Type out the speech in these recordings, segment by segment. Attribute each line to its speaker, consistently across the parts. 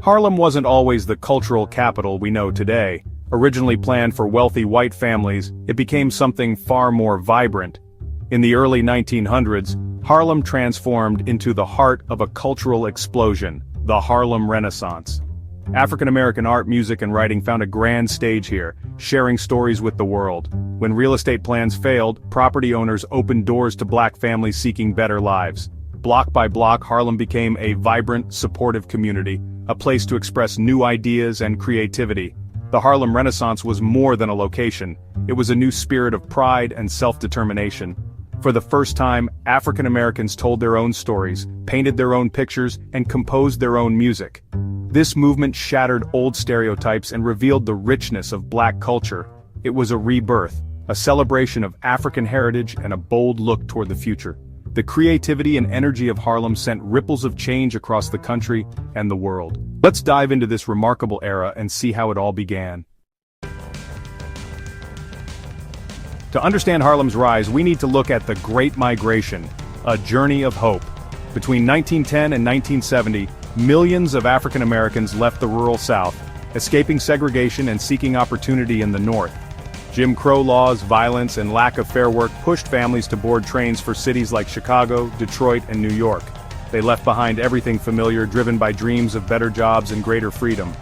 Speaker 1: Harlem wasn't always the cultural capital we know today. Originally planned for wealthy white families, it became something far more vibrant. In the early 1900s, Harlem transformed into the heart of a cultural explosion, the Harlem Renaissance. African-American art, music, and writing found a grand stage here, sharing stories with the world. When real estate plans failed, property owners opened doors to black families seeking better lives. Block by block, Harlem became a vibrant, supportive community, a place to express new ideas and creativity. The Harlem Renaissance was more than a location. It was a new spirit of pride and self-determination. For the first time, African Americans told their own stories, painted their own pictures, and composed their own music. This movement shattered old stereotypes and revealed the richness of black culture. It was a rebirth, a celebration of African heritage and a bold look toward the future. The creativity and energy of Harlem sent ripples of change across the country and the world. Let's dive into this remarkable era and see how it all began. To understand Harlem's rise, we need to look at the Great Migration, a journey of hope. Between 1910 and 1970, millions of African Americans left the rural South, escaping segregation and seeking opportunity in the North. Jim Crow laws, violence, and lack of fair work pushed families to board trains for cities like Chicago, Detroit, and New York. They left behind everything familiar, driven by dreams of better jobs and greater freedom.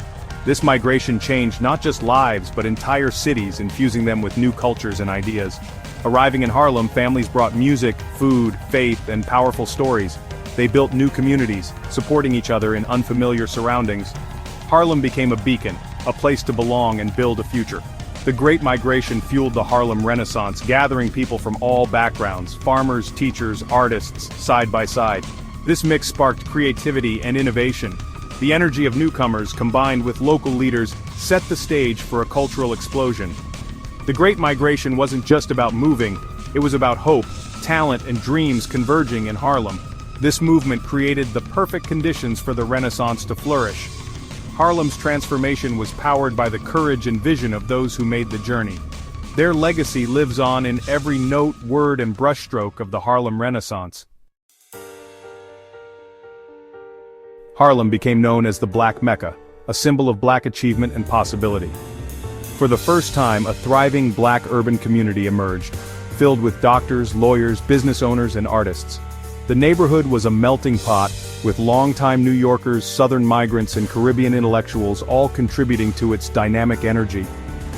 Speaker 1: This migration changed not just lives but entire cities, infusing them with new cultures and ideas. Arriving in Harlem, families brought music, food, faith, and powerful stories. They built new communities, supporting each other in unfamiliar surroundings. Harlem became a beacon, a place to belong and build a future. The Great Migration fueled the Harlem Renaissance, gathering people from all backgrounds, farmers, teachers, artists, side by side. This mix sparked creativity and innovation. The energy of newcomers, combined with local leaders, set the stage for a cultural explosion. The Great Migration wasn't just about moving, it was about hope, talent, and dreams converging in Harlem. This movement created the perfect conditions for the Renaissance to flourish. Harlem's transformation was powered by the courage and vision of those who made the journey. Their legacy lives on in every note, word, and brushstroke of the Harlem Renaissance. Harlem became known as the Black Mecca, a symbol of black achievement and possibility. For the first time, a thriving black urban community emerged, filled with doctors, lawyers, business owners, and artists. The neighborhood was a melting pot, with longtime New Yorkers, Southern migrants, and Caribbean intellectuals all contributing to its dynamic energy.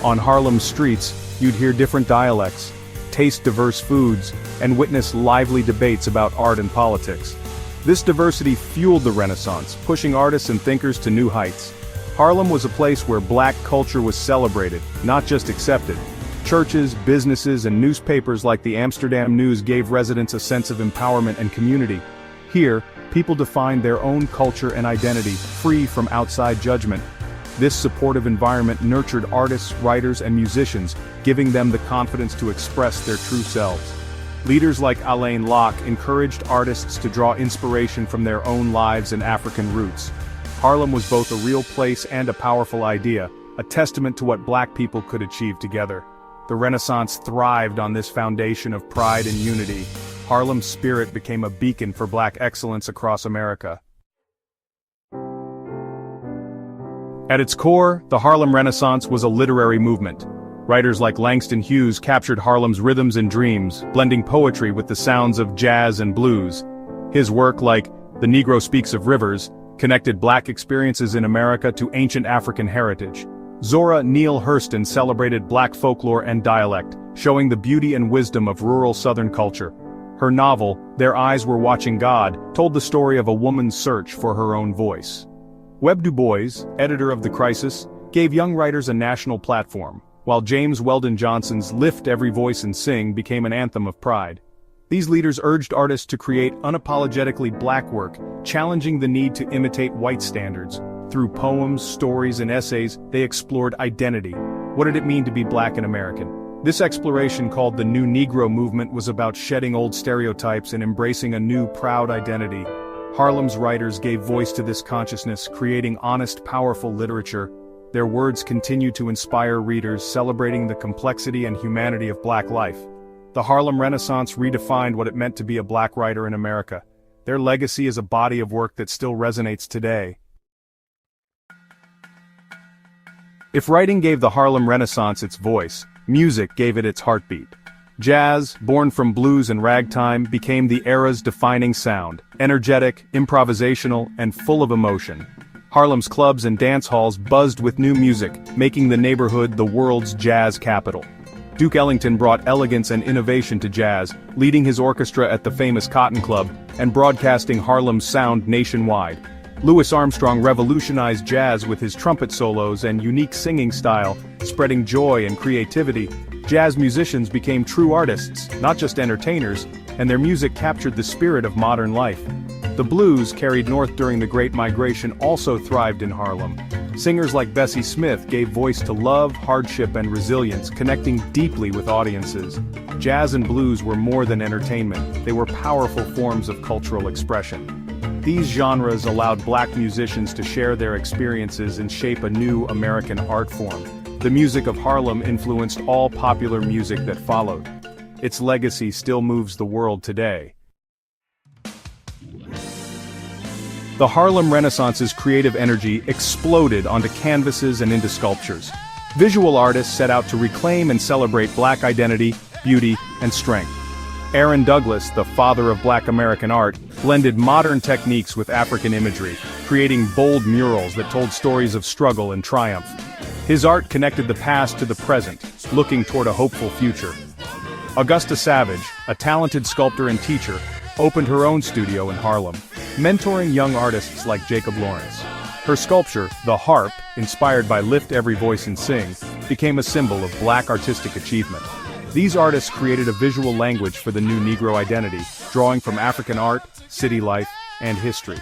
Speaker 1: On Harlem's streets, you'd hear different dialects, taste diverse foods, and witness lively debates about art and politics. This diversity fueled the Renaissance, pushing artists and thinkers to new heights. Harlem was a place where black culture was celebrated, not just accepted. Churches, businesses, and newspapers like the Amsterdam News gave residents a sense of empowerment and community. Here, people defined their own culture and identity, free from outside judgment. This supportive environment nurtured artists, writers, and musicians, giving them the confidence to express their true selves. Leaders like Alain Locke encouraged artists to draw inspiration from their own lives and African roots. Harlem was both a real place and a powerful idea, a testament to what black people could achieve together. The Renaissance thrived on this foundation of pride and unity. Harlem's spirit became a beacon for black excellence across America. At its core, the Harlem Renaissance was a literary movement. Writers like Langston Hughes captured Harlem's rhythms and dreams, blending poetry with the sounds of jazz and blues. His work, like The Negro Speaks of Rivers, connected black experiences in America to ancient African heritage. Zora Neale Hurston celebrated black folklore and dialect, showing the beauty and wisdom of rural Southern culture. Her novel, Their Eyes Were Watching God, told the story of a woman's search for her own voice. Webb Du Bois, editor of The Crisis, gave young writers a national platform, while James Weldon Johnson's Lift Every Voice and Sing became an anthem of pride. These leaders urged artists to create unapologetically black work, challenging the need to imitate white standards. Through poems, stories, and essays, they explored identity. What did it mean to be black and American? This exploration, called the New Negro Movement, was about shedding old stereotypes and embracing a new, proud identity. Harlem's writers gave voice to this consciousness, creating honest, powerful literature. Their words continue to inspire readers, celebrating the complexity and humanity of black life. The Harlem Renaissance redefined what it meant to be a black writer in America. Their legacy is a body of work that still resonates today. If writing gave the Harlem Renaissance its voice, music gave it its heartbeat. Jazz, born from blues and ragtime, became the era's defining sound, energetic, improvisational, and full of emotion. Harlem's clubs and dance halls buzzed with new music, making the neighborhood the world's jazz capital. Duke Ellington brought elegance and innovation to jazz, leading his orchestra at the famous Cotton Club, and broadcasting Harlem's sound nationwide. Louis Armstrong revolutionized jazz with his trumpet solos and unique singing style, spreading joy and creativity. Jazz musicians became true artists, not just entertainers, and their music captured the spirit of modern life. The blues, carried north during the Great Migration, also thrived in Harlem. Singers like Bessie Smith gave voice to love, hardship, and resilience, connecting deeply with audiences. Jazz and blues were more than entertainment, they were powerful forms of cultural expression. These genres allowed black musicians to share their experiences and shape a new American art form. The music of Harlem influenced all popular music that followed. Its legacy still moves the world today. The Harlem Renaissance's creative energy exploded onto canvases and into sculptures. Visual artists set out to reclaim and celebrate black identity, beauty, and strength. Aaron Douglas, the father of black American art, blended modern techniques with African imagery, creating bold murals that told stories of struggle and triumph. His art connected the past to the present, looking toward a hopeful future. Augusta Savage, a talented sculptor and teacher, opened her own studio in Harlem, mentoring young artists like Jacob Lawrence. Her sculpture, The Harp, inspired by Lift Every Voice and Sing, became a symbol of black artistic achievement. These artists created a visual language for the new Negro identity, drawing from African art, city life, and history.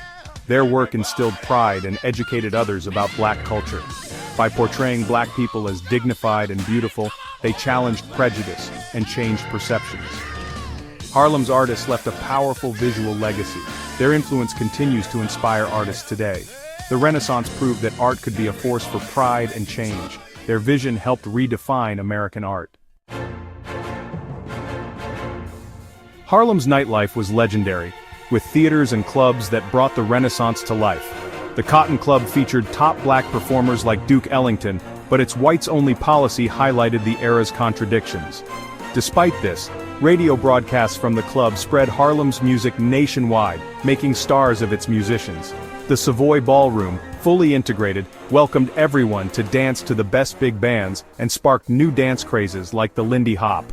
Speaker 1: Their work instilled pride and educated others about black culture. By portraying black people as dignified and beautiful, they challenged prejudice and changed perceptions. Harlem's artists left a powerful visual legacy. Their influence continues to inspire artists today. The Renaissance proved that art could be a force for pride and change. Their vision helped redefine American art. Harlem's nightlife was legendary, with theaters and clubs that brought the Renaissance to life. The Cotton Club featured top black performers like Duke Ellington, but its whites-only policy highlighted the era's contradictions. Despite this, radio broadcasts from the club spread Harlem's music nationwide, making stars of its musicians. The Savoy Ballroom, fully integrated, welcomed everyone to dance to the best big bands and sparked new dance crazes like the Lindy Hop.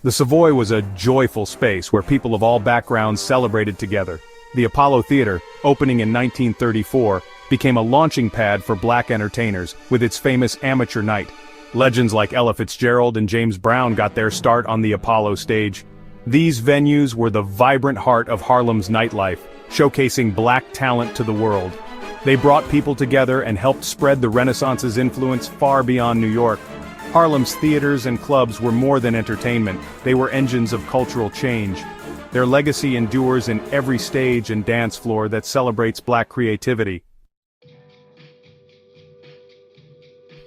Speaker 1: The Savoy was a joyful space where people of all backgrounds celebrated together. The Apollo Theater, opening in 1934, became a launching pad for black entertainers, with its famous amateur night. Legends like Ella Fitzgerald and James Brown got their start on the Apollo stage. These venues were the vibrant heart of Harlem's nightlife, showcasing black talent to the world. They brought people together and helped spread the Renaissance's influence far beyond New York. Harlem's theaters and clubs were more than entertainment, they were engines of cultural change. Their legacy endures in every stage and dance floor that celebrates black creativity.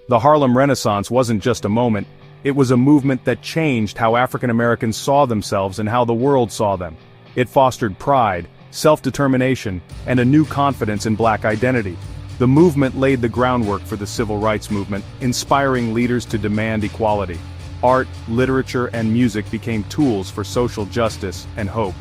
Speaker 1: The Harlem Renaissance wasn't just a moment, it was a movement that changed how African Americans saw themselves and how the world saw them. It fostered pride, self-determination, and a new confidence in black identity. The movement laid the groundwork for the civil rights movement, inspiring leaders to demand equality. Art, literature, and music became tools for social justice and hope.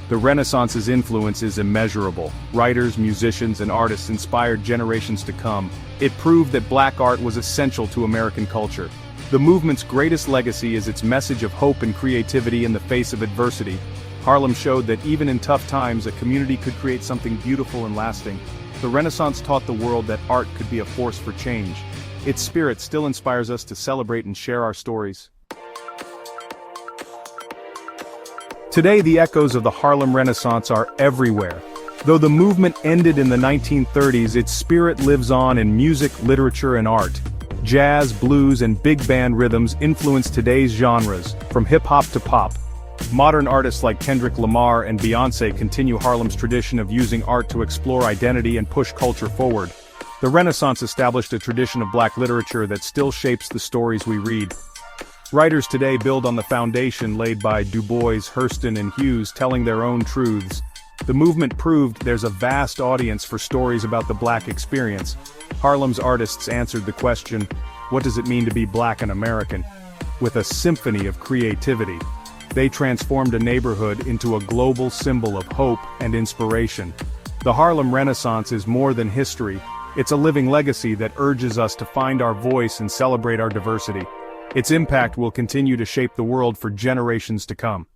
Speaker 1: The Renaissance's influence is immeasurable. Writers, musicians, and artists inspired generations to come. It proved that black art was essential to American culture. The movement's greatest legacy is its message of hope and creativity in the face of adversity. Harlem showed that even in tough times, a community could create something beautiful and lasting. The Renaissance taught the world that art could be a force for change. Its spirit still inspires us to celebrate and share our stories. Today, the echoes of the Harlem Renaissance are everywhere. Though the movement ended in the 1930s, its spirit lives on in music, literature, and art. Jazz, blues, and big band rhythms influence today's genres, from hip-hop to pop. Modern artists like Kendrick Lamar and Beyoncé continue Harlem's tradition of using art to explore identity and push culture forward. The Renaissance established a tradition of black literature that still shapes the stories we read. Writers today build on the foundation laid by Du Bois, Hurston, and Hughes, telling their own truths. The movement proved there's a vast audience for stories about the black experience. Harlem's artists answered the question, What does it mean to be Black and American? With a symphony of creativity, they transformed a neighborhood into a global symbol of hope and inspiration. The Harlem Renaissance is more than history, it's a living legacy that urges us to find our voice and celebrate our diversity. Its impact will continue to shape the world for generations to come.